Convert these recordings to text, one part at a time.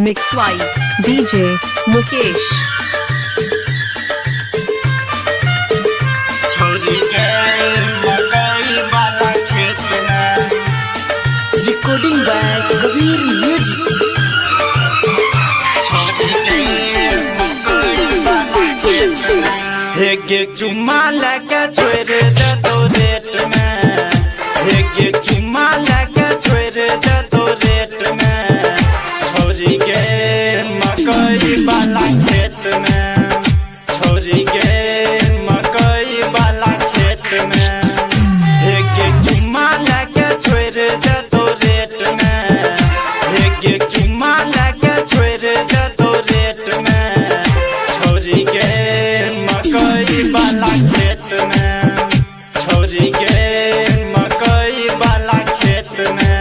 Mix Y DJ Mukesh Recording by Kabir Music. एक चुम्मा लगा छोड़ दे तो रेट में एक चुम्मा लगा छोड़ दे तो रेट में छोरी के मकई वाला खेत में छोरी के मकई वाला खेत में एक चुम्मा लगा छोड़ दे तो रेट में एक चुम्मा लगा छोड़ दे तो रेट में छोरी के मकई वाला खेत में छोरी के मकई वाला खेत में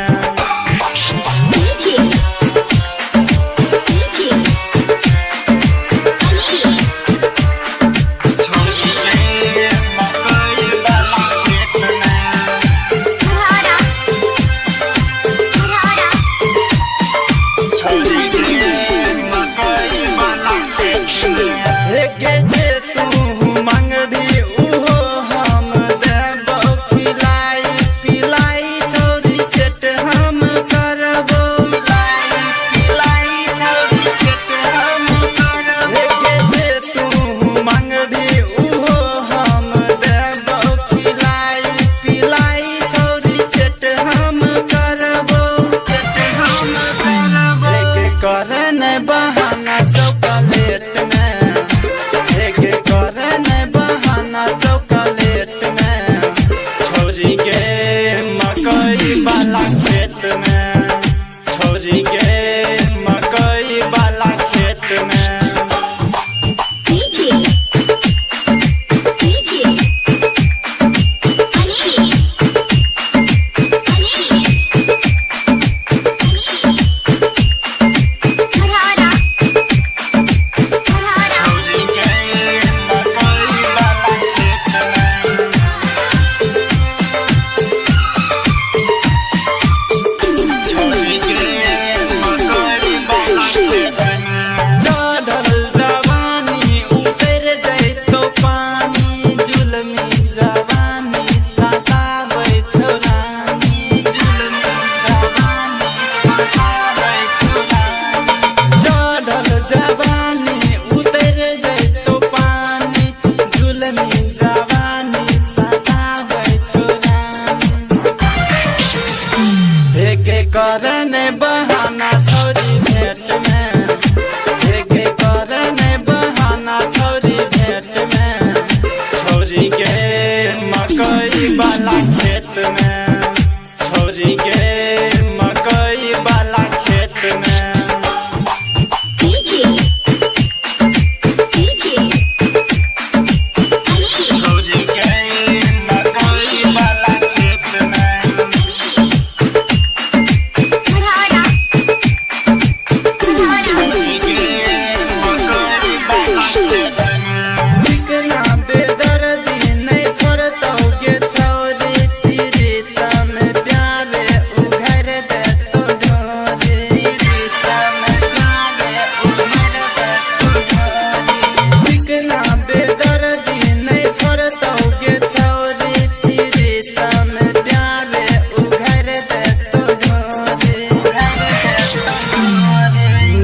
करन बहाना चॉकलेट में एक करन बहाना चॉकलेट में छोरी के मकई वाला खेत में छोरी के मकई वाला खेत में करन बहाना छोरी भेंट में एक करन बहाना छोरी भेंट में छोरी के मकई वाला खेत में छोरी के मकई वाला खेत में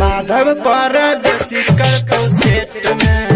माधव परदेसी कर तो सेट में